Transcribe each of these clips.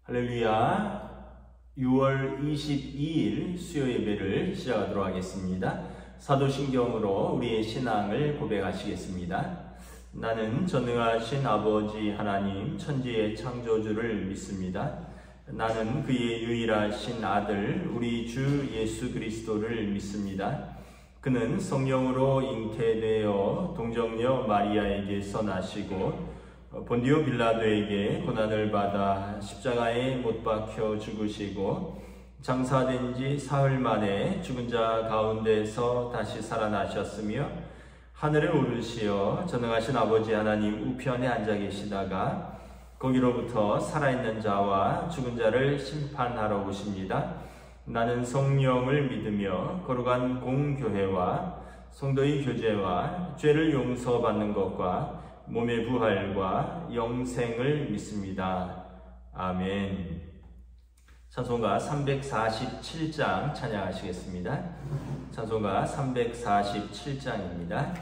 할렐루야. 6월 22일 수요 예배를 시작하도록 하겠습니다. 사도신경으로 우리의 신앙을 고백하시겠습니다. 나는 전능하신 아버지 하나님 천지의 창조주를 믿습니다. 나는 그의 유일하신 아들 우리 주 예수 그리스도를 믿습니다. 그는 성령으로 잉태되어 동정녀 마리아에게서 나시고 본디오 빌라도에게 고난을 받아 십자가에 못 박혀 죽으시고 장사된 지 사흘 만에 죽은 자 가운데서 다시 살아나셨으며 하늘에 오르시어 전능하신 아버지 하나님 우편에 앉아 계시다가 거기로부터 살아있는 자와 죽은 자를 심판하러 오십니다. 나는 성령을 믿으며 거룩한 공교회와 성도의 교제와 죄를 용서받는 것과 몸의 부활과 영생을 믿습니다. 아멘. 찬송가 347장 찬양하시겠습니다. 찬송가 347장입니다.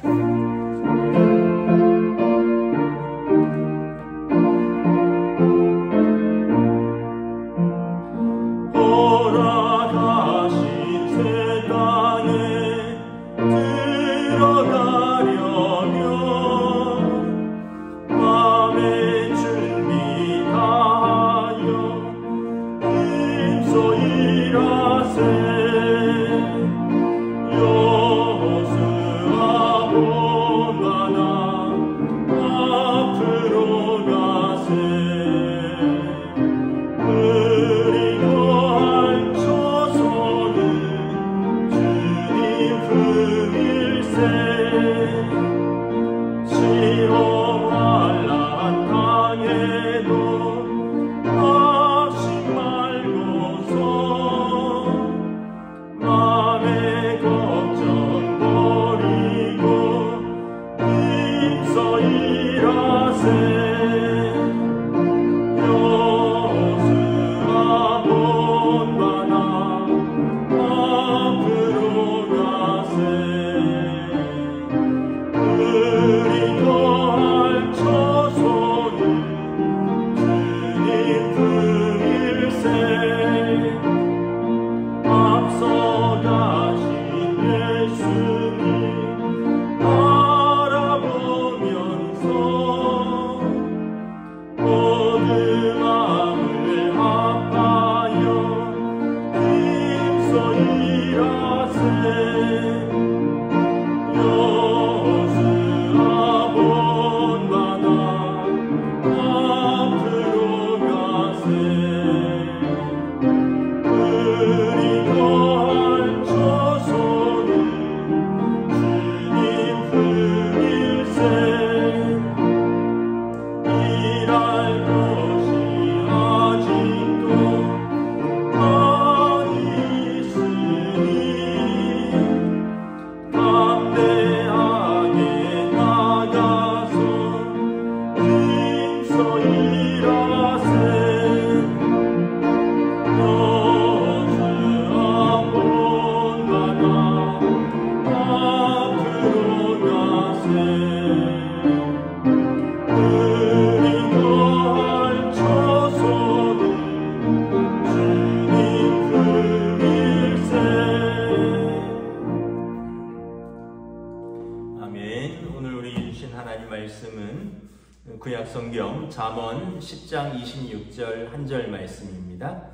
구약성경 잠언 10장 26절 한 절 말씀입니다.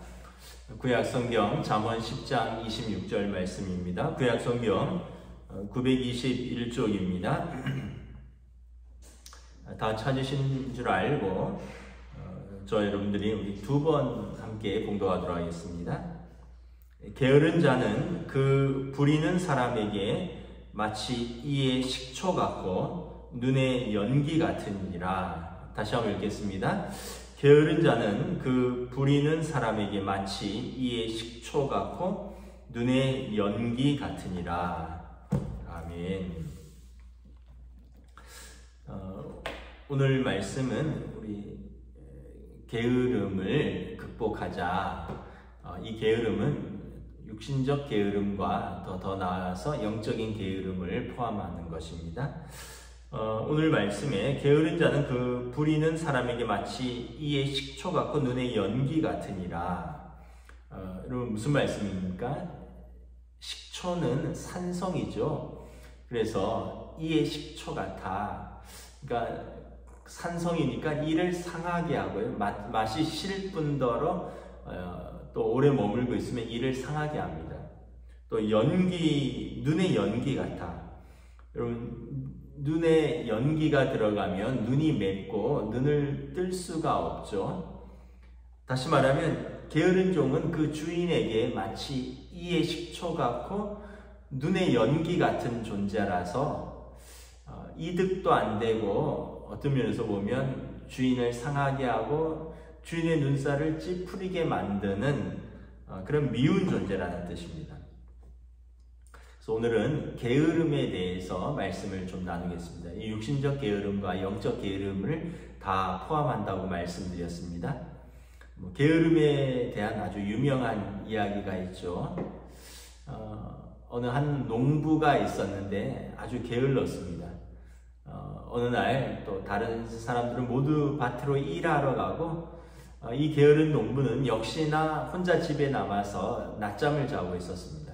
구약성경 잠언 10장 26절 말씀입니다. 구약성경 921쪽입니다. 다 찾으신 줄 알고 저 여러분들이 우리 두 번 함께 봉독하도록 하겠습니다. 게으른 자는 그 부리는 사람에게 마치 이의 식초 같고 눈의 연기 같으니라. 다시 한번 읽겠습니다. 게으른 자는 그 부리는 사람에게 마치 이의 식초 같고 눈의 연기 같으니라. 아멘. 오늘 말씀은 우리 게으름을 극복하자. 이 게으름은 육신적 게으름과 더 나아가서 영적인 게으름을 포함하는 것입니다. 오늘 말씀에 게으른 자는 그 부리는 사람에게 마치 이의 식초 같고 눈의 연기 같으니라. 여러분 무슨 말씀입니까? 식초는 산성이죠. 그래서 이의 식초 같아. 그러니까 산성이니까 이를 상하게 하고요. 맛이 실 뿐더러 또 오래 머물고 있으면 이를 상하게 합니다. 또 연기, 눈의 연기 같아. 여러분 눈에 연기가 들어가면 눈이 맵고 눈을 뜰 수가 없죠. 다시 말하면 게으른 종은 그 주인에게 마치 이의 식초 같고 눈의 연기 같은 존재라서 이득도 안 되고 어떤 면에서 보면 주인을 상하게 하고 주인의 눈살을 찌푸리게 만드는 그런 미운 존재라는 뜻입니다. 그래서 오늘은 게으름에 대해서 말씀을 좀 나누겠습니다. 이 육신적 게으름과 영적 게으름을 다 포함한다고 말씀드렸습니다. 게으름에 대한 아주 유명한 이야기가 있죠. 어느 한 농부가 있었는데 아주 게을렀습니다. 어느 날 또 다른 사람들은 모두 밭으로 일하러 가고 이 게으른 농부는 역시나 혼자 집에 남아서 낮잠을 자고 있었습니다.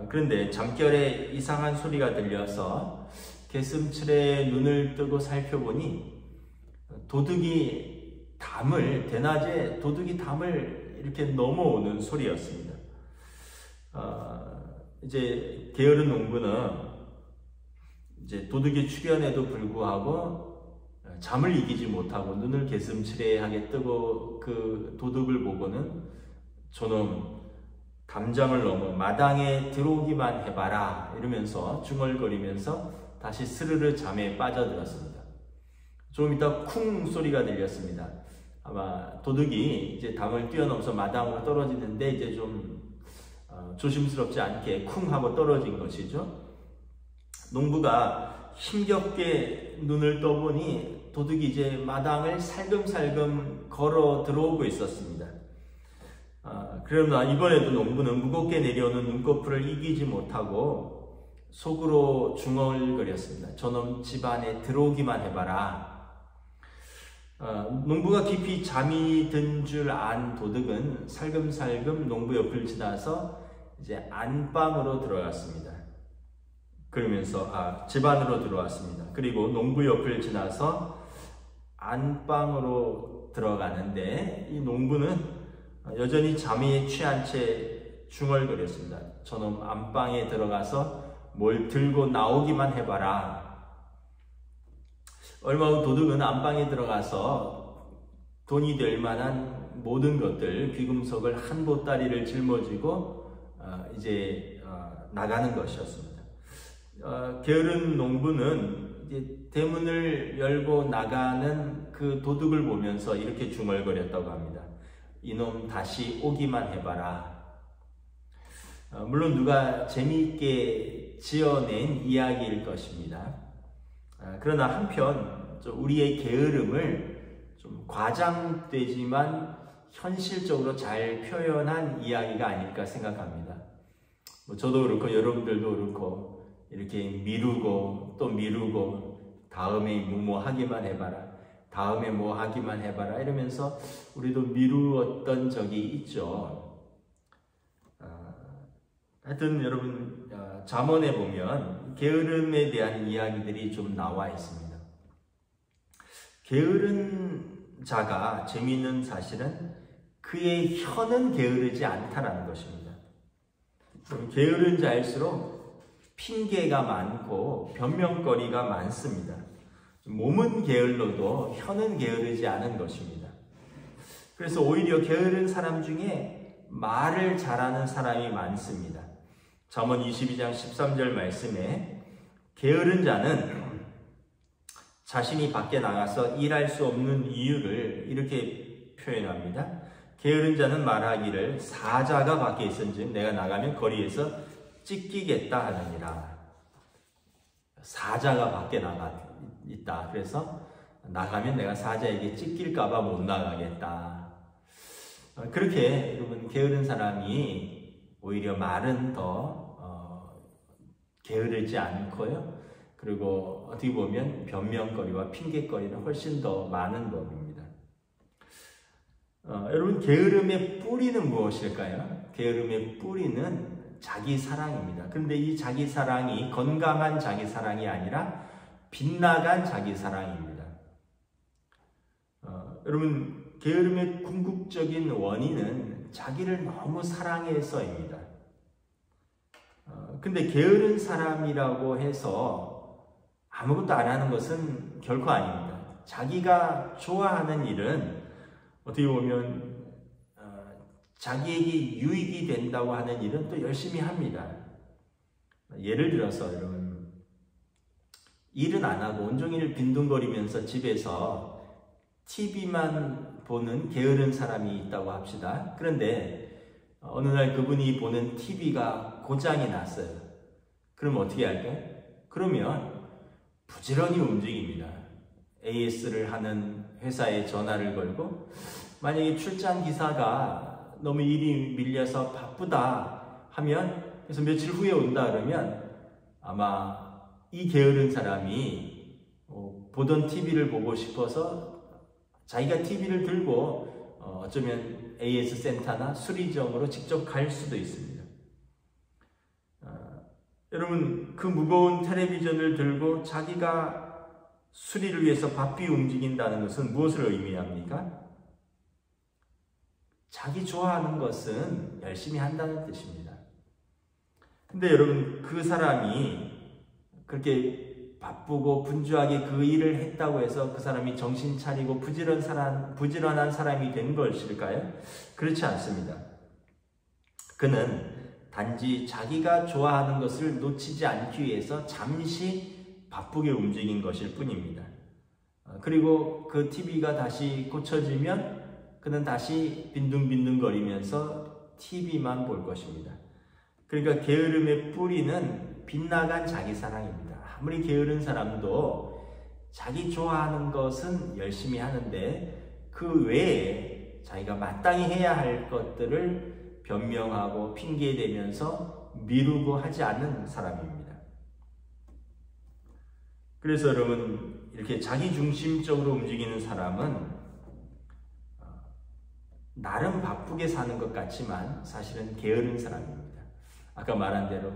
그런데 잠결에 이상한 소리가 들려서 개슴츠레 눈을 뜨고 살펴보니 대낮에 도둑이 담을 이렇게 넘어오는 소리였습니다. 이제 게으른 농부는 이제 도둑의 출현에도 불구하고 잠을 이기지 못하고 눈을 개슴츠레하게 뜨고 그 도둑을 보고는 저놈 담장을 넘어 마당에 들어오기만 해봐라 이러면서 중얼거리면서 다시 스르르 잠에 빠져들었습니다. 조금 있다 쿵 소리가 들렸습니다. 아마 도둑이 이제 담을 뛰어넘어서 마당으로 떨어지는데 이제 좀 조심스럽지 않게 쿵 하고 떨어진 것이죠. 농부가 힘겹게 눈을 떠보니 도둑이 이제 마당을 살금살금 걸어 들어오고 있었습니다. 그러나 이번에도 농부는 무겁게 내려오는 눈꺼풀을 이기지 못하고 속으로 중얼거렸습니다. 저놈 집 안에 들어오기만 해봐라. 농부가 깊이 잠이 든 줄 안 도둑은 살금살금 농부 옆을 지나서 이제 안방으로 들어갔습니다. 그러면서 집 안으로 들어왔습니다. 그리고 농부 옆을 지나서 안방으로 들어가는데 이 농부는 여전히 잠에 취한 채 중얼거렸습니다. 저놈 안방에 들어가서 뭘 들고 나오기만 해봐라. 얼마 후 도둑은 안방에 들어가서 돈이 될 만한 모든 것들, 귀금속을 한 보따리를 짊어지고 이제 나가는 것이었습니다. 게으른 농부는 이제 대문을 열고 나가는 그 도둑을 보면서 이렇게 중얼거렸다고 합니다. 이놈 다시 오기만 해봐라. 물론 누가 재미있게 지어낸 이야기일 것입니다. 그러나 한편 우리의 게으름을 좀 과장되지만 현실적으로 잘 표현한 이야기가 아닐까 생각합니다. 저도 그렇고 여러분들도 그렇고 이렇게 미루고 또 미루고 다음에 뭐 하기만 해봐라, 다음에 뭐 하기만 해봐라 이러면서 우리도 미루었던 적이 있죠. 하여튼 여러분 잠언에 보면 게으름에 대한 이야기들이 좀 나와 있습니다. 게으른 자가 재미있는 사실은 그의 혀는 게으르지 않다라는 것입니다. 게으른 자일수록 핑계가 많고 변명거리가 많습니다. 몸은 게을러도 혀는 게으르지 않은 것입니다. 그래서 오히려 게으른 사람 중에 말을 잘하는 사람이 많습니다. 잠언 22장 13절 말씀에 게으른 자는 자신이 밖에 나가서 일할 수 없는 이유를 이렇게 표현합니다. 게으른 자는 말하기를 사자가 밖에 있은즉 내가 나가면 거리에서 찢기겠다 하느니라. 사자가 밖에 나가 있다. 그래서 나가면 내가 사자에게 찢길까봐 못 나가겠다. 그렇게 여러분 게으른 사람이 오히려 말은 더 게으르지 않고요. 그리고 어떻게 보면 변명거리와 핑계거리는 훨씬 더 많은 법입니다. 여러분, 게으름의 뿌리는 무엇일까요? 게으름의 뿌리는 자기 사랑입니다. 그런데 이 자기 사랑이 건강한 자기 사랑이 아니라 빗나간 자기 사랑입니다. 여러분, 게으름의 궁극적인 원인은 자기를 너무 사랑해서입니다. 근데 게으른 사람이라고 해서 아무것도 안 하는 것은 결코 아닙니다. 자기가 좋아하는 일은 어떻게 보면 자기에게 유익이 된다고 하는 일은 또 열심히 합니다. 예를 들어서 여러분, 일은 안 하고 온종일 빈둥거리면서 집에서 TV만 보는 게으른 사람이 있다고 합시다. 그런데 어느 날 그분이 보는 TV가 고장이 났어요. 그럼 어떻게 할까요? 그러면 부지런히 움직입니다. AS를 하는 회사에 전화를 걸고, 만약에 출장 기사가 너무 일이 밀려서 바쁘다 하면, 그래서 며칠 후에 온다 그러면 아마 이 게으른 사람이 보던 TV를 보고 싶어서 자기가 TV를 들고 어쩌면 AS 센터나 수리점으로 직접 갈 수도 있습니다. 여러분, 그 무거운 텔레비전을 들고 자기가 수리를 위해서 바삐 움직인다는 것은 무엇을 의미합니까? 자기 좋아하는 것은 열심히 한다는 뜻입니다. 근데 여러분, 그 사람이 그렇게 바쁘고 분주하게 그 일을 했다고 해서 그 사람이 정신 차리고 부지런한 사람이 된 것일까요? 그렇지 않습니다. 그는 단지 자기가 좋아하는 것을 놓치지 않기 위해서 잠시 바쁘게 움직인 것일 뿐입니다. 그리고 그 TV가 다시 고쳐지면 그는 다시 빈둥빈둥거리면서 TV만 볼 것입니다. 그러니까 게으름의 뿌리는 빗나간 자기 사랑입니다. 아무리 게으른 사람도 자기 좋아하는 것은 열심히 하는데 그 외에 자기가 마땅히 해야 할 것들을 변명하고 핑계대면서 미루고 하지 않는 사람입니다. 그래서 여러분, 이렇게 자기중심적으로 움직이는 사람은 나름 바쁘게 사는 것 같지만 사실은 게으른 사람입니다. 아까 말한 대로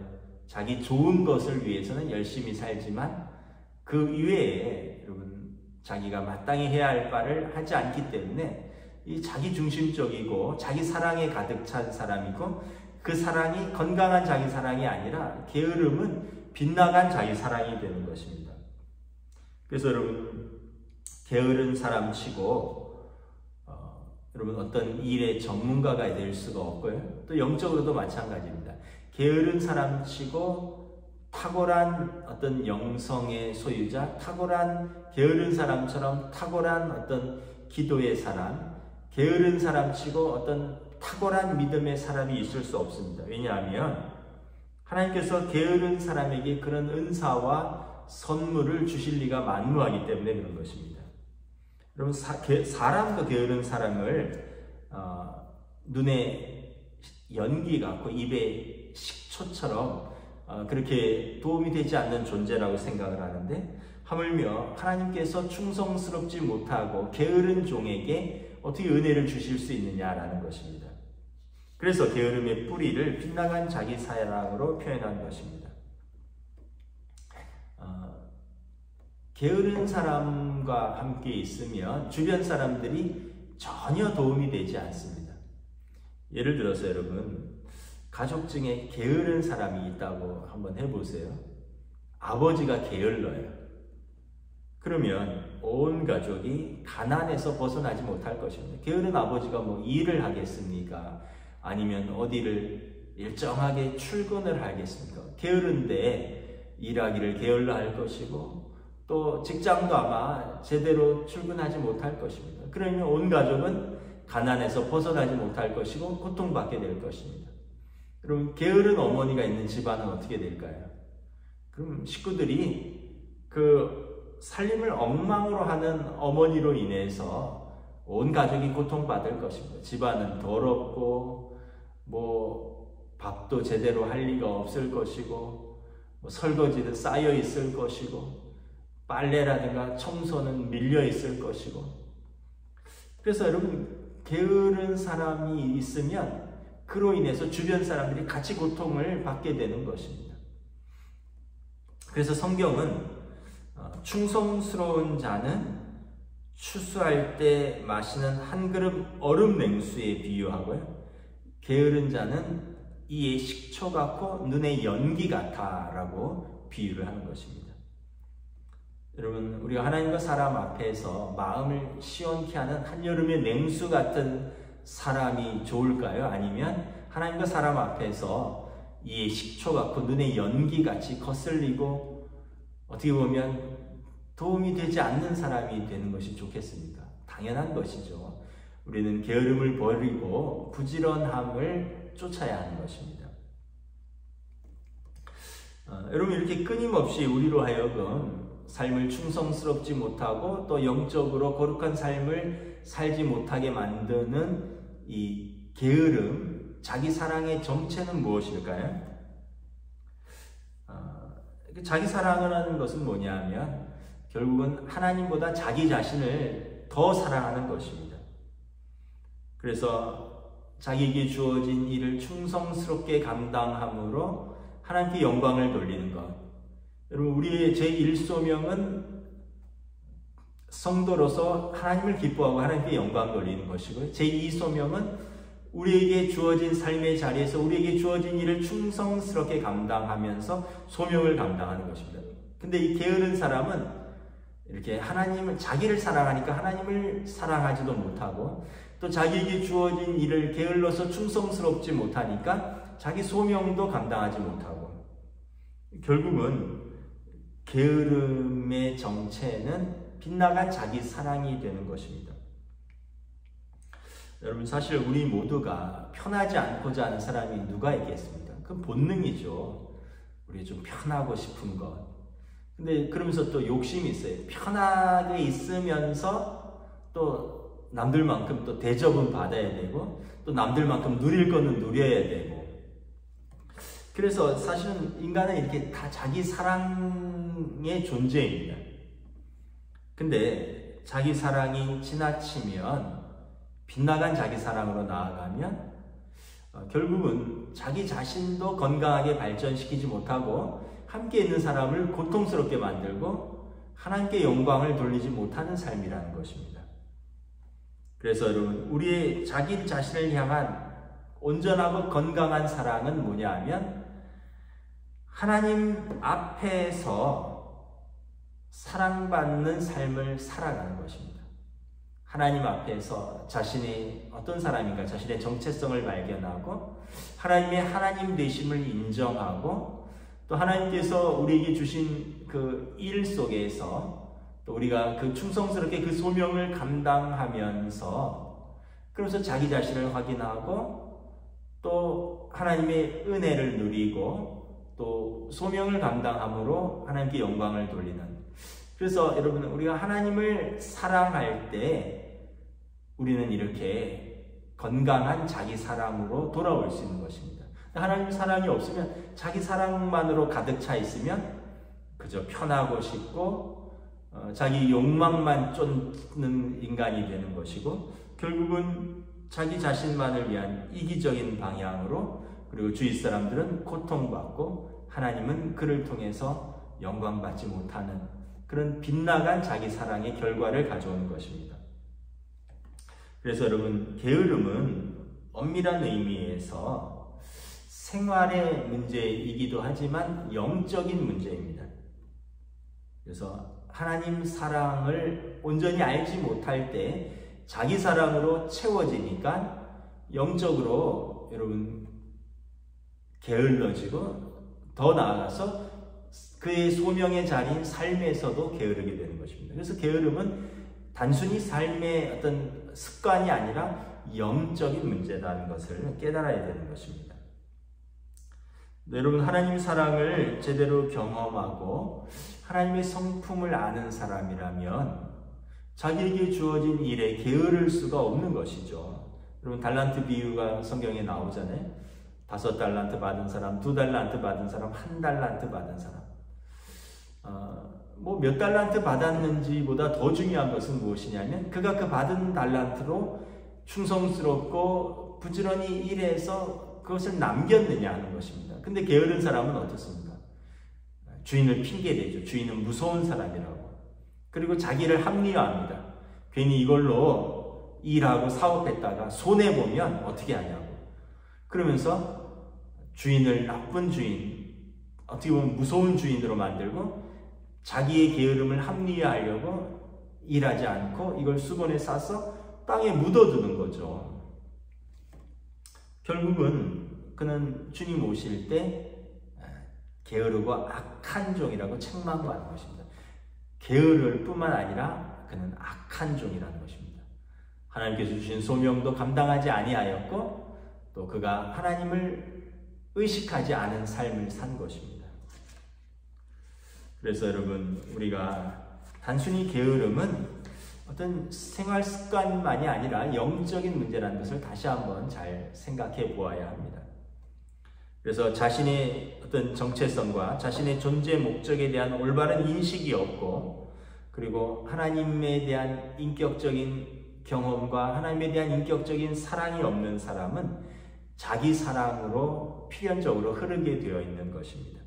자기 좋은 것을 위해서는 열심히 살지만 그 이외에 여러분, 자기가 마땅히 해야 할 바를 하지 않기 때문에 이 자기중심적이고 자기 사랑에 가득 찬 사람이고, 그 사랑이 건강한 자기 사랑이 아니라 게으름은 빗나간 자기 사랑이 되는 것입니다. 그래서 여러분, 게으른 사람치고 여러분 어떤 일의 전문가가 될 수가 없고요. 또 영적으로도 마찬가지입니다. 게으른 사람치고 탁월한 어떤 영성의 소유자, 게으른 사람처럼 탁월한 어떤 기도의 사람, 게으른 사람치고 어떤 탁월한 믿음의 사람이 있을 수 없습니다. 왜냐하면 하나님께서 게으른 사람에게 그런 은사와 선물을 주실 리가 만무하기 때문에 그런 것입니다. 여러분, 사람도 게으른 사람을 눈에 연기 같고 입에 식초처럼 그렇게 도움이 되지 않는 존재라고 생각을 하는데, 하물며 하나님께서 충성스럽지 못하고 게으른 종에게 어떻게 은혜를 주실 수 있느냐라는 것입니다. 그래서 게으름의 뿌리를 빗나간 자기 사랑으로 표현한 것입니다. 게으른 사람과 함께 있으면 주변 사람들이 전혀 도움이 되지 않습니다. 예를 들어서 여러분, 가족 중에 게으른 사람이 있다고 한번 해보세요. 아버지가 게을러요. 그러면 온 가족이 가난에서 벗어나지 못할 것입니다. 게으른 아버지가 뭐 일을 하겠습니까? 아니면 어디를 일정하게 출근을 하겠습니까? 게으른데 일하기를 게을러 할 것이고, 또 직장도 아마 제대로 출근하지 못할 것입니다. 그러면 온 가족은 가난에서 벗어나지 못할 것이고 고통받게 될 것입니다. 그럼 게으른 어머니가 있는 집안은 어떻게 될까요? 그럼 식구들이 그 살림을 엉망으로 하는 어머니로 인해서 온 가족이 고통받을 것입니다. 집안은 더럽고 밥도 제대로 할 리가 없을 것이고, 뭐 설거지는 쌓여 있을 것이고, 빨래라든가 청소는 밀려 있을 것이고. 그래서 여러분, 게으른 사람이 있으면 그로 인해서 주변 사람들이 같이 고통을 받게 되는 것입니다. 그래서 성경은 충성스러운 자는 추수할 때 마시는 한 그릇 얼음 냉수에 비유하고요, 게으른 자는 이에 식초 같고 눈의 연기 같아 라고 비유를 하는 것입니다. 여러분, 우리가 하나님과 사람 앞에서 마음을 시원케 하는 한여름의 냉수 같은 사람이 좋을까요? 아니면 하나님과 사람 앞에서 이에 식초 같고 눈의 연기 같이 거슬리고 어떻게 보면 도움이 되지 않는 사람이 되는 것이 좋겠습니까? 당연한 것이죠. 우리는 게으름을 버리고 부지런함을 쫓아야 하는 것입니다. 여러분, 이렇게 끊임없이 우리로 하여금 삶을 충성스럽지 못하고 또 영적으로 거룩한 삶을 살지 못하게 만드는 이 게으름, 자기 사랑의 정체는 무엇일까요? 자기 사랑을 하는 것은 뭐냐면 결국은 하나님보다 자기 자신을 더 사랑하는 것입니다. 그래서 자기에게 주어진 일을 충성스럽게 감당함으로 하나님께 영광을 돌리는 것. 여러분, 우리의 제1소명은 성도로서 하나님을 기뻐하고 하나님께 영광 돌리는 것이고요. 제2소명은 우리에게 주어진 삶의 자리에서 우리에게 주어진 일을 충성스럽게 감당하면서 소명을 감당하는 것입니다. 근데 이 게으른 사람은 이렇게 하나님을, 자기를 사랑하니까 하나님을 사랑하지도 못하고 또 자기에게 주어진 일을 게을러서 충성스럽지 못하니까 자기 소명도 감당하지 못하고, 결국은 게으름의 정체는 빗나간 자기 사랑이 되는 것입니다. 여러분, 사실 우리 모두가 편하지 않고자 하는 사람이 누가 있겠습니까? 그건 본능이죠. 우리 좀 편하고 싶은 것. 근데 그러면서 또 욕심이 있어요. 편하게 있으면서 또 남들만큼 또 대접은 받아야 되고 또 남들만큼 누릴 거는 누려야 되고. 그래서 사실은 인간은 이렇게 다 자기 사랑의 존재입니다. 근데 자기 사랑이 지나치면, 빗나간 자기 사랑으로 나아가면 결국은 자기 자신도 건강하게 발전시키지 못하고 함께 있는 사람을 고통스럽게 만들고 하나님께 영광을 돌리지 못하는 삶이라는 것입니다. 그래서 여러분, 우리의 자기 자신을 향한 온전하고 건강한 사랑은 뭐냐 하면 하나님 앞에서 사랑받는 삶을 살아가는 것입니다. 하나님 앞에서 자신이 어떤 사람인가, 자신의 정체성을 발견하고 하나님의 하나님 되심을 인정하고 또 하나님께서 우리에게 주신 그 일 속에서 또 우리가 그 충성스럽게 그 소명을 감당하면서 그러면서 자기 자신을 확인하고 또 하나님의 은혜를 누리고 또 소명을 감당함으로 하나님께 영광을 돌리는. 그래서 여러분, 우리가 하나님을 사랑할 때 우리는 이렇게 건강한 자기 사랑으로 돌아올 수 있는 것입니다. 하나님 사랑이 없으면, 자기 사랑만으로 가득 차 있으면 그저 편하고 싶고 자기 욕망만 쫓는 인간이 되는 것이고 결국은 자기 자신만을 위한 이기적인 방향으로, 그리고 주위 사람들은 고통받고 하나님은 그를 통해서 영광받지 못하는 그런 빗나간 자기 사랑의 결과를 가져오는 것입니다. 그래서 여러분, 게으름은 엄밀한 의미에서 생활의 문제이기도 하지만 영적인 문제입니다. 그래서 하나님 사랑을 온전히 알지 못할 때 자기 사랑으로 채워지니까 영적으로 여러분 게을러지고 더 나아가서 그의 소명의 자리인 삶에서도 게으르게 되는 것입니다. 그래서 게으름은 단순히 삶의 어떤 습관이 아니라 영적인 문제라는 것을 깨달아야 되는 것입니다. 여러분, 하나님 사랑을 제대로 경험하고 하나님의 성품을 아는 사람이라면 자기에게 주어진 일에 게으를 수가 없는 것이죠. 여러분, 달란트 비유가 성경에 나오잖아요. 5달란트 받은 사람, 2달란트 받은 사람, 1달란트 받은 사람. 뭐 몇 달란트 받았는지보다 더 중요한 것은 무엇이냐면 그가 그 받은 달란트로 충성스럽고 부지런히 일해서 그것을 남겼느냐 하는 것입니다. 근데 게으른 사람은 어떻습니까? 주인을 핑계대죠. 주인은 무서운 사람이라고. 그리고 자기를 합리화합니다. 괜히 이걸로 일하고 사업했다가 손해보면 어떻게 하냐고. 그러면서 주인을 나쁜 주인, 어떻게 보면 무서운 주인으로 만들고 자기의 게으름을 합리화하려고 일하지 않고 이걸 수건에 싸서 땅에 묻어두는 거죠. 결국은 그는 주님 오실 때 게으르고 악한 종이라고 책망받는 것입니다. 게으를 뿐만 아니라 그는 악한 종이라는 것입니다. 하나님께서 주신 소명도 감당하지 아니하였고 또 그가 하나님을 의식하지 않은 삶을 산 것입니다. 그래서 여러분, 우리가 단순히 게으름은 어떤 생활 습관만이 아니라 영적인 문제라는 것을 다시 한번 잘 생각해 보아야 합니다. 그래서 자신의 어떤 정체성과 자신의 존재 목적에 대한 올바른 인식이 없고, 그리고 하나님에 대한 인격적인 경험과 하나님에 대한 인격적인 사랑이 없는 사람은 자기 사랑으로 필연적으로 흐르게 되어 있는 것입니다.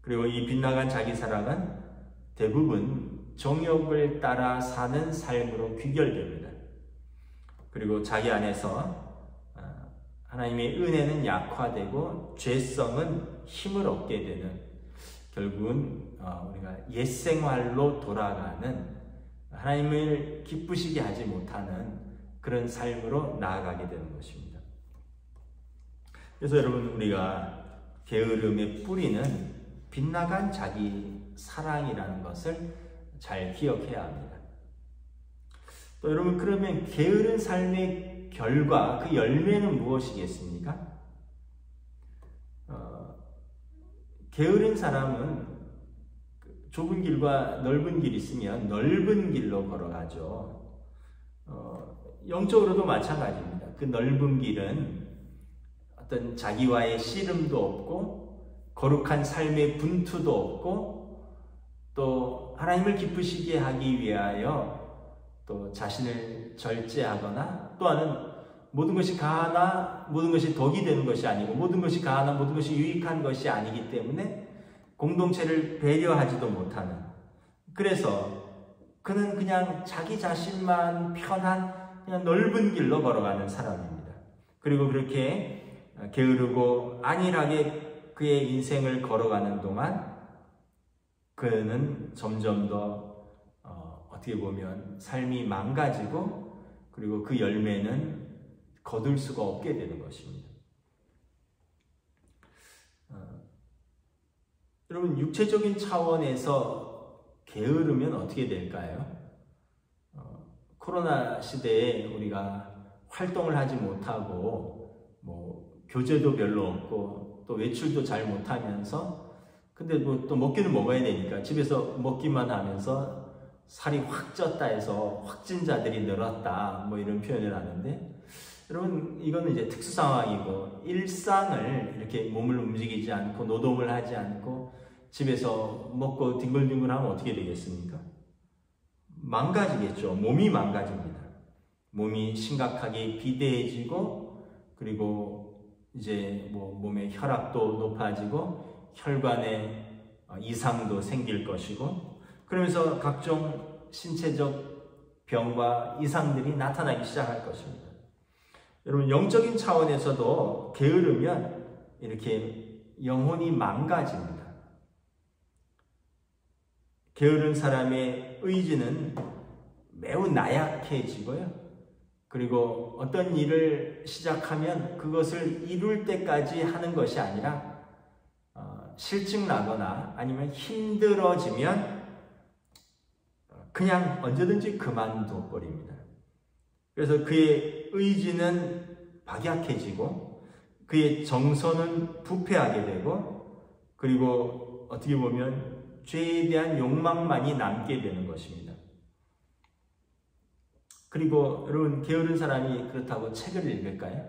그리고 이 빗나간 자기 사랑은 대부분 정욕을 따라 사는 삶으로 귀결됩니다. 그리고 자기 안에서 하나님의 은혜는 약화되고 죄성은 힘을 얻게 되는, 결국은 우리가 옛생활로 돌아가는, 하나님을 기쁘시게 하지 못하는 그런 삶으로 나아가게 되는 것입니다. 그래서 여러분, 우리가 게으름의 뿌리는 빗나간 자기 사랑이라는 것을 잘 기억해야 합니다. 또 여러분, 그러면 게으른 삶의 결과, 그 열매는 무엇이겠습니까? 게으른 사람은 좁은 길과 넓은 길이 있으면 넓은 길로 걸어가죠. 영적으로도 마찬가지입니다. 그 넓은 길은 어떤 자기와의 씨름도 없고 거룩한 삶의 분투도 없고 또 하나님을 기쁘시게 하기 위하여 또 자신을 절제하거나 또한 모든 것이 가하나 모든 것이 덕이 되는 것이 아니고 모든 것이 가하나 모든 것이 유익한 것이 아니기 때문에 공동체를 배려하지도 못하는, 그래서 그는 그냥 자기 자신만 편한 그냥 넓은 길로 걸어가는 사람입니다. 그리고 그렇게 게으르고 안일하게 그의 인생을 걸어가는 동안 그는 점점 더 어떻게 보면 삶이 망가지고, 그리고 그 열매는 거둘 수가 없게 되는 것입니다. 여러분, 육체적인 차원에서 게으르면 어떻게 될까요? 코로나 시대에 우리가 활동을 하지 못하고 교제도 별로 없고 또 외출도 잘 못하면서, 근데 또 먹기는 먹어야 되니까 집에서 먹기만 하면서 살이 확 쪘다 해서 확진자들이 늘었다 이런 표현을 하는데, 여러분, 이거는 이제 특수 상황이고 일상을 이렇게 몸을 움직이지 않고 노동을 하지 않고 집에서 먹고 뒹굴뒹굴하면 어떻게 되겠습니까? 망가지겠죠. 몸이 망가집니다. 몸이 심각하게 비대해지고, 그리고 이제 몸의 혈압도 높아지고 혈관에 이상도 생길 것이고, 그러면서 각종 신체적 병과 이상들이 나타나기 시작할 것입니다. 여러분, 영적인 차원에서도 게으르면 이렇게 영혼이 망가집니다. 게으른 사람의 의지는 매우 나약해지고요. 그리고 어떤 일을 시작하면 그것을 이룰 때까지 하는 것이 아니라 실증나거나 아니면 힘들어지면 그냥 언제든지 그만둬 버립니다. 그래서 그의 의지는 박약해지고 그의 정서는 부패하게 되고, 그리고 어떻게 보면 죄에 대한 욕망만이 남게 되는 것입니다. 그리고 여러분, 게으른 사람이 그렇다고 책을 읽을까요?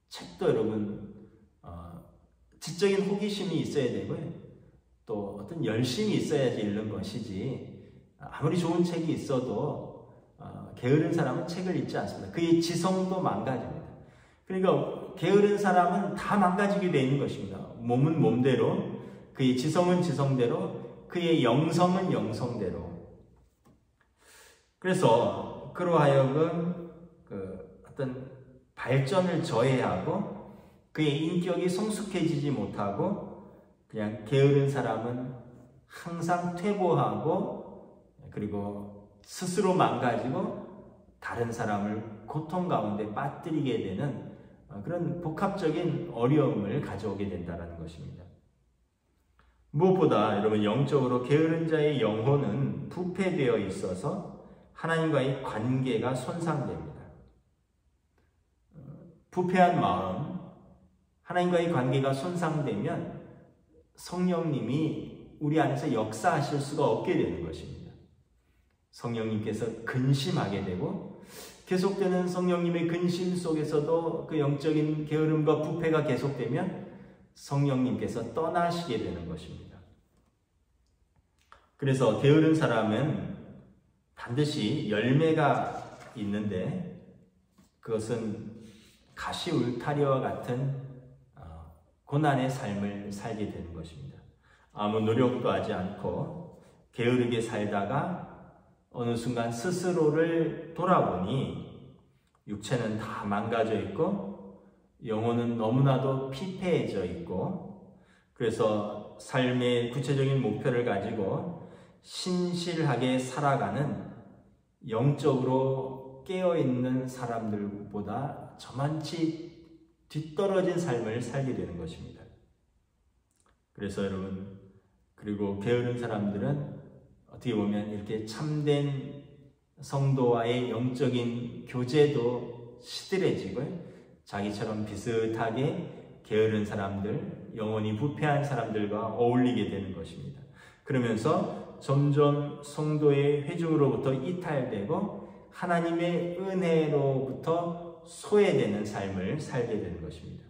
책도 여러분 지적인 호기심이 있어야 되고요. 또 어떤 열심이 있어야지 읽는 것이지, 아무리 좋은 책이 있어도 게으른 사람은 책을 읽지 않습니다. 그의 지성도 망가집니다. 그러니까 게으른 사람은 다 망가지게 되어 있는 것입니다. 몸은 몸대로, 그의 지성은 지성대로, 그의 영성은 영성대로. 그래서 그로 하여금 어떤 발전을 저해하고 그의 인격이 성숙해지지 못하고 그냥 게으른 사람은 항상 퇴보하고 그리고 스스로 망가지고 다른 사람을 고통 가운데 빠뜨리게 되는 그런 복합적인 어려움을 가져오게 된다는 것입니다. 무엇보다 여러분, 영적으로 게으른 자의 영혼은 부패되어 있어서 하나님과의 관계가 손상됩니다. 부패한 마음, 하나님과의 관계가 손상되면 성령님이 우리 안에서 역사하실 수가 없게 되는 것입니다. 성령님께서 근심하게 되고, 계속되는 성령님의 근심 속에서도 그 영적인 게으름과 부패가 계속되면 성령님께서 떠나시게 되는 것입니다. 그래서 게으른 사람은 반드시 열매가 있는데 그것은 가시 울타리와 같은 고난의 삶을 살게 되는 것입니다. 아무 노력도 하지 않고 게으르게 살다가 어느 순간 스스로를 돌아보니 육체는 다 망가져 있고 영혼은 너무나도 피폐해져 있고, 그래서 삶의 구체적인 목표를 가지고 신실하게 살아가는 영적으로 깨어있는 사람들보다 저만치 뒤떨어진 삶을 살게 되는 것입니다. 그래서 여러분, 그리고 게으른 사람들은 어떻게 보면 이렇게 참된 성도와의 영적인 교제도 시들해지고 자기처럼 비슷하게 게으른 사람들, 영혼이 부패한 사람들과 어울리게 되는 것입니다. 그러면서 점점 성도의 회중으로부터 이탈되고 하나님의 은혜로부터 소외되는 삶을 살게 되는 것입니다.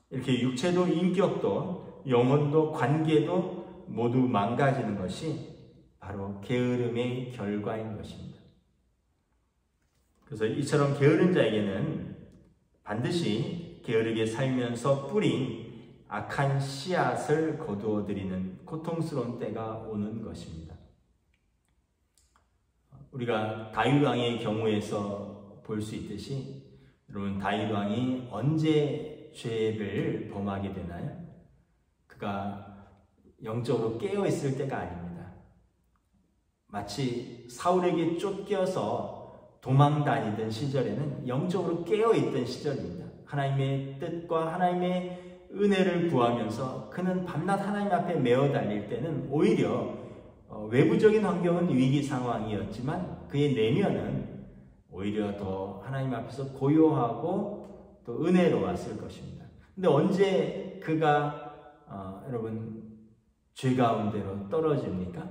이렇게 육체도 인격도 영혼도 관계도 모두 망가지는 것이 바로 게으름의 결과인 것입니다. 그래서 이처럼 게으른 자에게는 반드시 게으르게 살면서 뿌린 악한 씨앗을 거두어들이는 고통스러운 때가 오는 것입니다. 우리가 다윗 왕의 경우에서 볼 수 있듯이, 여러분, 다윗 왕이 언제 죄를 범하게 되나요? 그가 영적으로 깨어있을 때가 아닙니다. 마치 사울에게 쫓겨서 도망 다니던 시절에는 영적으로 깨어있던 시절입니다. 하나님의 뜻과 하나님의 은혜를 구하면서 그는 밤낮 하나님 앞에 메어 달릴 때는 오히려 외부적인 환경은 위기 상황이었지만 그의 내면은 오히려 더 하나님 앞에서 고요하고 또 은혜로웠을 것입니다. 근데 언제 그가 여러분 죄 가운데로 떨어집니까?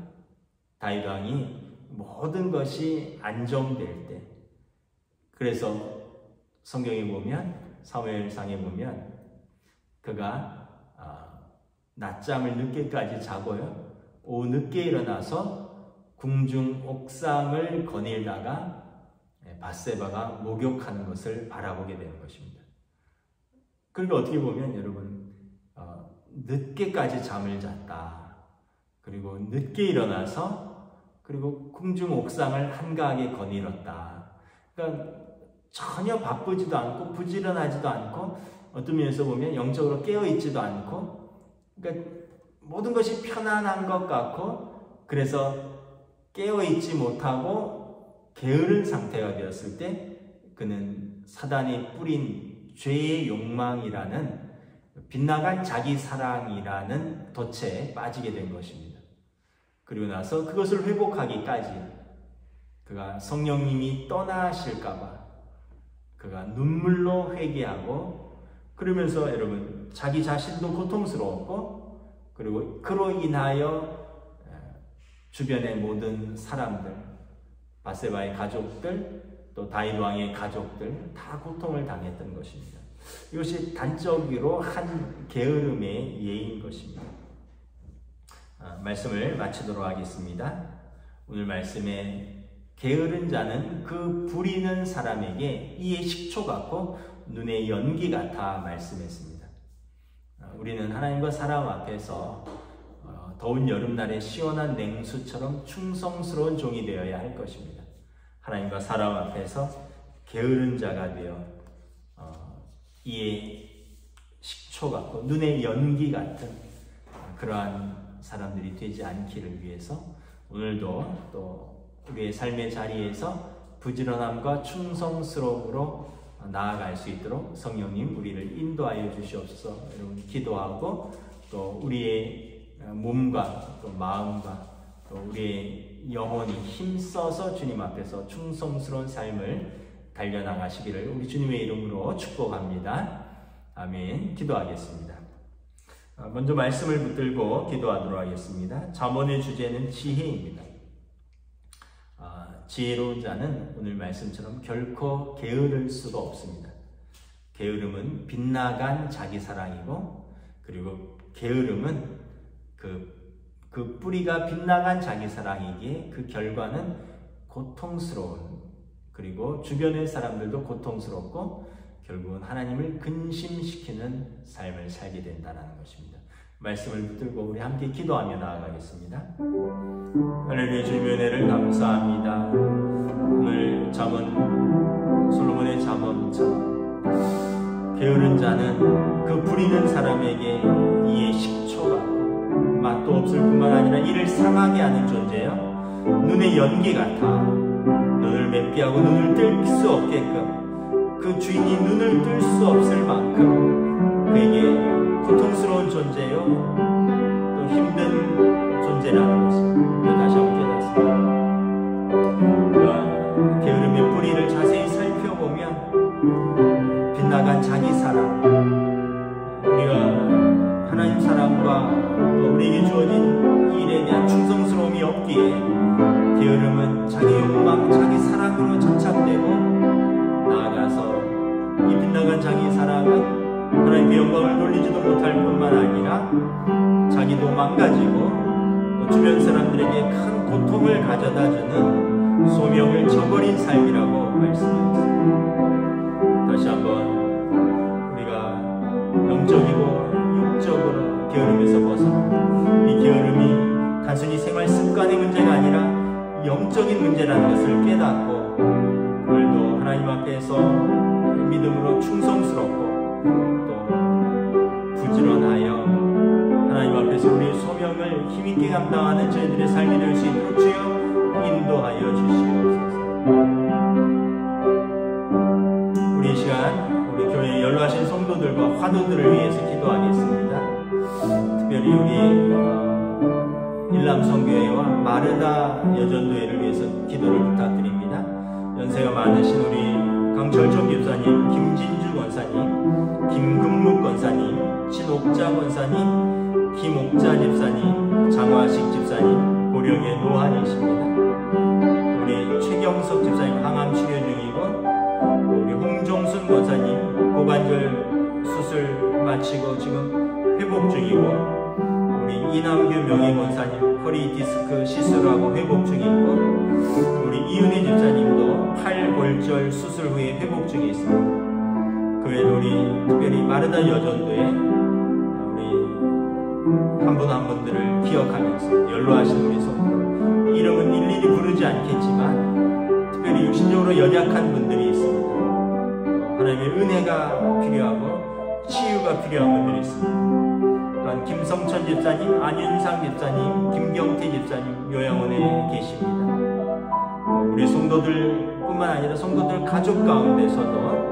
다윗 왕이 모든 것이 안정될 때, 그래서 성경에 보면, 사무엘상에 보면 그가 낮잠을 늦게까지 자고요, 오후 늦게 일어나서 궁중 옥상을 거닐다가 밧세바가 목욕하는 것을 바라보게 되는 것입니다. 그리고 어떻게 보면 여러분, 늦게까지 잠을 잤다, 그리고 늦게 일어나서 그리고 궁중 옥상을 한가하게 거닐었다. 그러니까 전혀 바쁘지도 않고 부지런하지도 않고 어떤 면에서 보면 영적으로 깨어있지도 않고, 그러니까 모든 것이 편안한 것 같고, 그래서 깨어있지 못하고 게으른 상태가 되었을 때 그는 사단이 뿌린 죄의 욕망이라는, 빗나간 자기 사랑이라는 덫에 빠지게 된 것입니다. 그리고 나서 그것을 회복하기까지 그가 성령님이 떠나실까봐 그가 눈물로 회개하고, 그러면서 여러분 자기 자신도 고통스러웠고, 그리고 그로 인하여 주변의 모든 사람들, 밧세바의 가족들, 또 다윗 왕의 가족들 다 고통을 당했던 것입니다. 이것이 단적으로 한 게으름의 예인 것입니다. 말씀을 마치도록 하겠습니다. 오늘 말씀에 게으른 자는 그 부리는 사람에게 이의 식초 같고 눈의 연기 같아 말씀했습니다. 우리는 하나님과 사람 앞에서 더운 여름날에 시원한 냉수처럼 충성스러운 종이 되어야 할 것입니다. 하나님과 사람 앞에서 게으른 자가 되어 이의 식초 같고 눈의 연기 같은 그러한 사람들이 되지 않기를 위해서 오늘도 또 우리의 삶의 자리에서 부지런함과 충성스러움으로 나아갈 수 있도록 성령님 우리를 인도하여 주시옵소서. 여러분 기도하고 또 우리의 몸과 또 마음과 또 우리의 영혼이 힘써서 주님 앞에서 충성스러운 삶을 달려나가시기를 우리 주님의 이름으로 축복합니다. 아멘. 기도하겠습니다. 먼저 말씀을 붙들고 기도하도록 하겠습니다. 잠언의 주제는 지혜입니다. 지혜로운 자는 오늘 말씀처럼 결코 게으를 수가 없습니다. 게으름은 빗나간 자기 사랑이고, 그리고 게으름은 그 뿌리가 빗나간 자기 사랑이기에 그 결과는 고통스러운, 그리고 주변의 사람들도 고통스럽고 결국은 하나님을 근심시키는 삶을 살게 된다는 것입니다. 말씀을 붙들고 우리 함께 기도하며 나아가겠습니다. 하나님의 주님의 은혜를 감사합니다. 오늘 잠언, 솔로몬의 잠언처럼 게으른 자는 그 부리는 사람에게 이의 식초 같고 맛도 없을 뿐만 아니라 이를 상하게 하는 존재요, 눈의 연기 같아 눈을 맵게 하고 눈을 뜰 수 없게끔, 그 주인이 눈을 뜰 수 없을 만큼 그에게 고통스러운 존재요, 또 힘든 존재라는 것을 다시 한번 깨닫습니다. 게으름의 뿌리를 자세히 살펴보면 빗나간 자기 사랑, 우리가 하나님 사랑과 또 우리에게 주어진 일에 대한 충성스러움이 없기에 게으름은 자기 욕망, 자기 사랑으로 접착되고 나아가서 이 빗나간 자기 사랑은 하나님의 영광을 돌리지도 못할 뿐만 아니라 자기도 망가지고 또 주변 사람들에게 큰 고통을 가져다주는 소명을 저버린 삶이라고 말씀하셨습니다. 다시 한번 우리가 영적이고 육적으로 게으름에서 벗어나 이 게으름이 단순히 생활 습관의 문제가 아니라 영적인 문제라는 것을 깨닫고 오늘도 하나님 앞에서 믿음으로 충성스럽고 또 부지런하여 하나님 앞에서 우리의 소명을 힘있게 감당하는 저희들의 삶이 될 수 있도록 주여 인도하여 주시옵소서. 우리 이 시간 우리 교회에 연로하신 성도들과 환우들을 위해서 기도하겠습니다. 특별히 우리 일남성교회와 마르다 여전도회를 위해서 기도를 부탁드립니다. 연세가 많으신 우리 강철종 집사님, 김진주 권사님, 김금묵 권사님, 신옥자 권사님, 김옥자 집사님, 장화식 집사님, 고령의 노안이십니다. 우리 최경석 집사님 항암 치료 중이고, 우리 홍종순 권사님 고관절 수술 마치고 지금 회복 중이고, 우리 이남규 명예 권사님 허리 디스크 시술하고 회복 중에 있고, 우리 이은혜 집사님도 팔골절 수술 후에 회복 중에 있습니다. 그 외에 우리 특별히 마르다 여전도에 우리 한 분 한 분들을 기억하면서 연로하신 우리 성도, 이름은 일일이 부르지 않겠지만 특별히 육신적으로 연약한 분들이 있습니다. 하나님의 은혜가 필요하고 치유가 필요한 분들이 있습니다. 또한 김성천 집사님, 안윤상 집사님, 김경태 집사님 요양원에 계십니다. 우리 성도들 뿐만 아니라 성도들 가족 가운데서도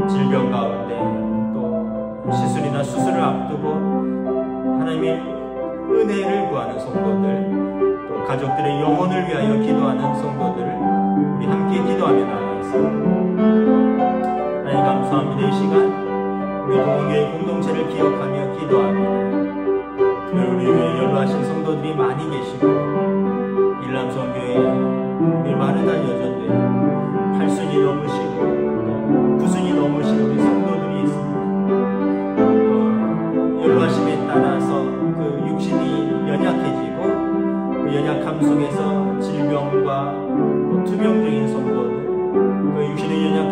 질병 가운데 또 시술이나 수술을 앞두고 하나님의 은혜를 구하는 성도들, 또 가족들의 영혼을 위하여 기도하는 성도들을 우리 함께 기도하며 나아가겠습니다. 하나님 감사합니다. 이 시간 우리 동교회 공동체를 기억하며 기도합니다. 특별히 우리 교회에 연로하신 성도들이 많이 계시고, 일남성교회, 우리 마르다 여전도회, 8순이 넘으시고 또 9순이 넘으신 우리 성도들이 있습니다. 연로하심에 따라서 그 육신이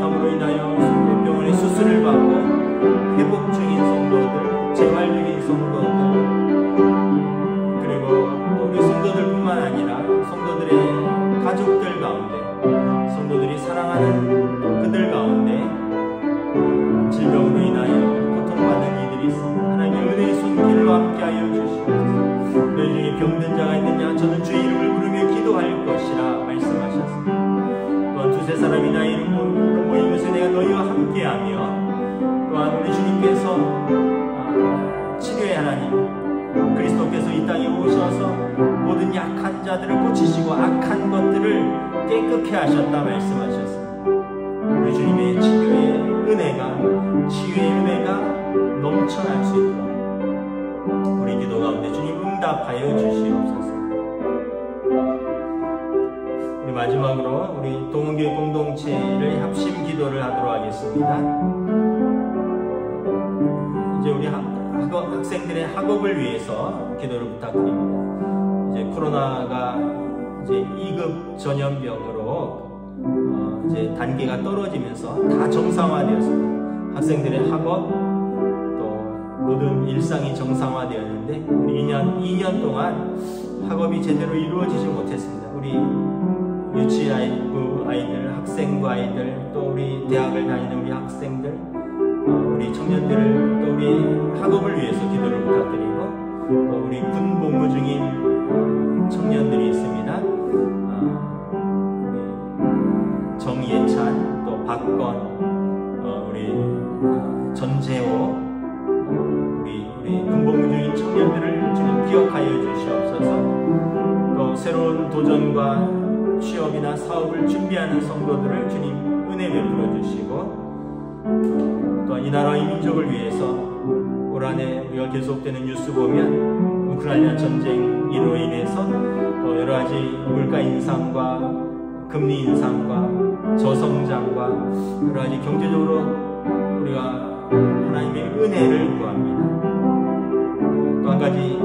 질병으로 인하여 병원에 수술을 받고 회복 중인 성도들, 재활 중인 성도들, 그리고 또 우리 성도들뿐만 아니라 성도들의 가족들 가운데, 성도들이 사랑하는 또 그들 가운데 질병으로 인하여 고통받는 이들이 있습니다. 하나님의 은혜의 손길로 함께하여 주시옵소서. 너희 중에 병든 자가 있느냐? 저는 주의 이름을 부르며 기도할 것이라 말씀하셨습니다. 또한 두세 사람이나 이름으로 모이면서 내가 너희와 함께하며, 또한 우리 주님께서 치료의 하나님, 그리스도께서 이 땅에 오셔서 모든 약한 자들을 고치시고 악한 것들을 깨끗게 하셨다 말씀하셨습니다. 우리 주님의 치료의 은혜가, 치유의 은혜가 넘쳐날 수 있도록 우리 기도 가운데 주님 응답하여 주시옵소서. 우리 마지막으로 우리 동원교회 공동체를 합심 기도를 하도록 하겠습니다. 이제 우리 학생들의 학업을 위해서 기도를 부탁드립니다. 이제 코로나가 이제 2급 전염병으로 이제 단계가 떨어지면서 다 정상화되었습니다. 학생들의 학업, 또 모든 일상이 정상화되었는데 우리 2년 동안 학업이 제대로 이루어지지 못했습니다. 우리 유치부 아이들, 학생부 아이들, 또 우리 대학을 다니는 우리 학생들, 우리 청년들, 또 우리 학업을 위해서 기도를 부탁드리고, 또 우리 군 복무 중인 청년들이 있습니다. 우리 정예찬, 또 박건, 우리 전재호, 우리 군 복무 중인 청년들을 주님 기억하여 주시옵소서. 또 새로운 도전과 취업이나 사업을 준비하는 성도들을 주님 은혜 베풀어 주시고, 또한 이 나라 이 민족을 위해서 올 한해 우리가 계속되는 뉴스 보면 우크라이나 전쟁으로 인해서 또 여러 가지 물가 인상과 금리 인상과 저성장과 여러 가지 경제적으로 우리가 하나님의 은혜를 구합니다. 또 한 가지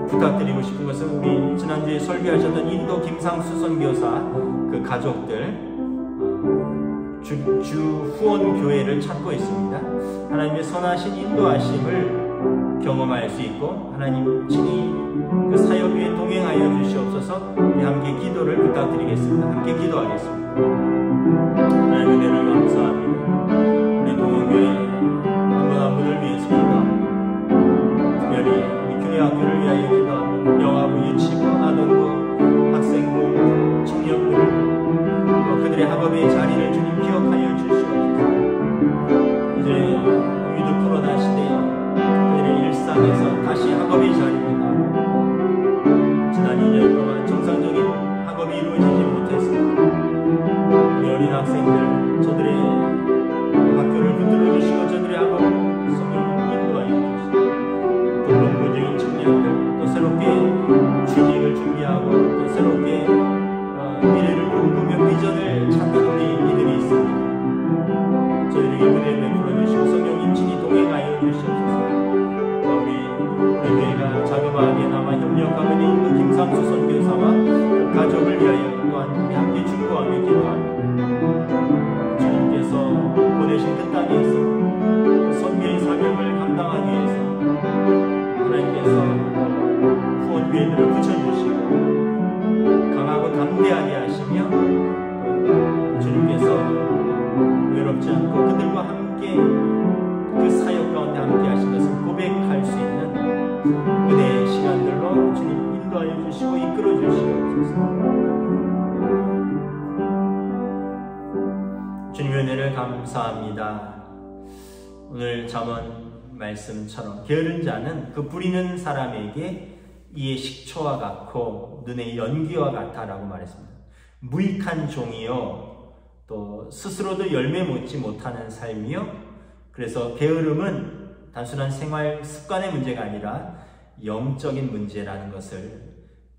부탁드리고 싶은 것은 우리 지난주에 설교하셨던 인도 김상수 선교사 그 가족들 주 후원 교회를 찾고 있습니다. 하나님의 선하신 인도하심을 경험할 수 있고 하나님 친히 그 사역 위에 동행하여 주시옵소서. 우리 함께 기도를 부탁드리겠습니다. 함께 기도하겠습니다. 하나님의 은혜를 감사합니다. 우리 동원교회 한 분 한 분을 위해서 기도합니다. 특별히 우리 교회 학교를 위하여 기도합니다. 영아부, 유치부, 아동부, 학생부, 청년부, 그들의 학업의 자리를 주님 기억하여 주시옵소서. 이제 위드 코로나 시대 그들의 일상에서 다시 학업의 자리를 나고 지난 2년 동안 정상적인 학업이 이루어지지 못했습니다. 우리 어린 학생들, 저들의 학교를 붙들어 주시고 저들의 학업을 성령으로 인도하여 주시고, 또 공부 중인 청년들, 또 새롭게 취직을 준비하고 또 새롭게 미래를 꿈꾸며 비전을 찾는 우리 이들이 있습니다. 저희에게 은혜 베풀어 주시고 성령님 친히 동행하여 주시옵소서. 우리 교회가 자그마하게 남아 협력하고 있는 인도 김상수 선교사와 그 가족을 위하여 또한 우리 함께 축복하며 기도합니다. 주님께서 보내신 그 땅에서 그 선교의 사명을 감당하기 위해서 하나님께서 후원교회들을 붙여주시고 강하고 담대하게 하시며 주님께서 외롭지 않고 그들과 함께 그 사역 가운데 함께 하신 것을 고백할 수 있는 은혜의 시간들로 주님 인도하여 주시고 이끌어 주시옵소서. 주님의 은혜를 감사합니다. 오늘 잠언 말씀처럼 게으른 자는 그 부리는 사람에게 이의 식초와 같고 눈의 연기와 같다라고 말했습니다. 무익한 종이요, 또 스스로도 열매 맺지 못하는 삶이요. 그래서 게으름은 단순한 생활 습관의 문제가 아니라 영적인 문제라는 것을,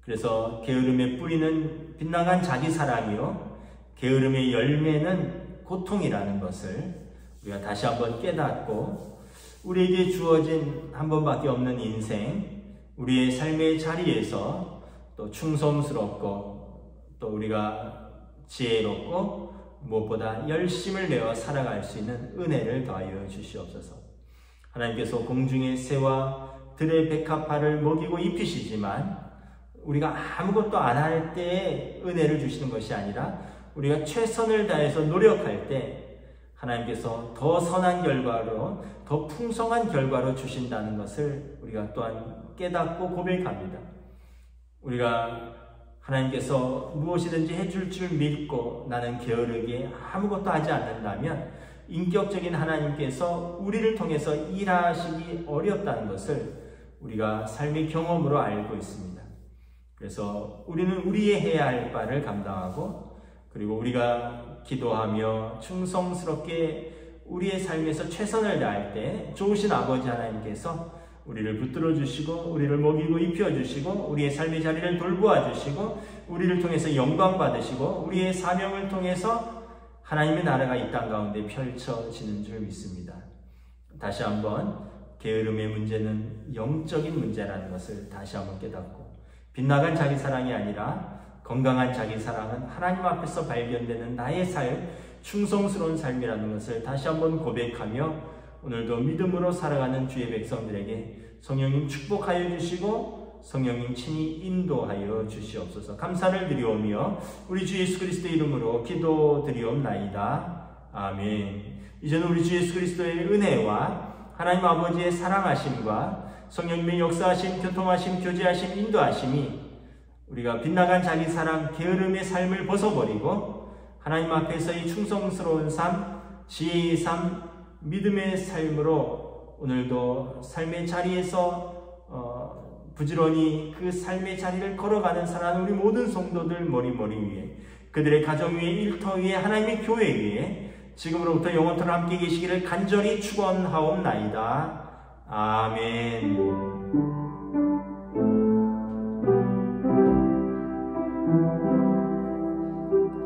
그래서 게으름의 뿌리는 빗나간 자기 사랑이요, 게으름의 열매는 고통이라는 것을 우리가 다시 한번 깨닫고, 우리에게 주어진 한 번밖에 없는 인생, 우리의 삶의 자리에서 또 충성스럽고 또 우리가 지혜롭고 무엇보다 열심을 내어 살아갈 수 있는 은혜를 더하여 주시옵소서. 하나님께서 공중의 새와 들의 백합화를 먹이고 입히시지만 우리가 아무것도 안 할 때에 은혜를 주시는 것이 아니라 우리가 최선을 다해서 노력할 때 하나님께서 더 선한 결과로, 더 풍성한 결과로 주신다는 것을 우리가 또한 깨닫고 고백합니다. 우리가 하나님께서 무엇이든지 해줄 줄 믿고 나는 게으르게 아무것도 하지 않는다면 인격적인 하나님께서 우리를 통해서 일하시기 어렵다는 것을 우리가 삶의 경험으로 알고 있습니다. 그래서 우리는 우리의 해야 할 바를 감당하고, 그리고 우리가 기도하며 충성스럽게 우리의 삶에서 최선을 다할 때 좋으신 아버지 하나님께서 우리를 붙들어 주시고 우리를 먹이고 입혀 주시고 우리의 삶의 자리를 돌보아 주시고 우리를 통해서 영광 받으시고 우리의 사명을 통해서 하나님의 나라가 이 땅 가운데 펼쳐지는 줄 믿습니다. 다시 한번 게으름의 문제는 영적인 문제라는 것을 다시 한번 깨닫고, 빗나간 자기 사랑이 아니라 건강한 자기 사랑은 하나님 앞에서 발견되는 나의 삶, 충성스러운 삶이라는 것을 다시 한번 고백하며 오늘도 믿음으로 살아가는 주의 백성들에게 성령님 축복하여 주시고 성령님 친히 인도하여 주시옵소서. 감사를 드리오며 우리 주 예수 그리스도의 이름으로 기도드리옵나이다. 아멘. 이제는 우리 주 예수 그리스도의 은혜와 하나님 아버지의 사랑하심과 성령님의 역사하심, 교통하심, 교제하심, 인도하심이 우리가 빗나간 자기 사랑, 게으름의 삶을 벗어버리고 하나님 앞에서의 충성스러운 삶, 지혜의 삶, 믿음의 삶으로 오늘도 삶의 자리에서 부지런히 그 삶의 자리를 걸어가는 사랑하는 우리 모든 성도들 머리 위에, 그들의 가정 위에, 일터 위에, 하나님의 교회 위에 지금으로부터 영원토록 함께 계시기를 간절히 축원하옵나이다. 아멘.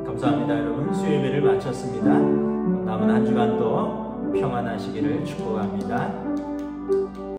감사합니다. 여러분, 수요예배를 마쳤습니다. 남은 한 주간도 평안하시기를 축복합니다.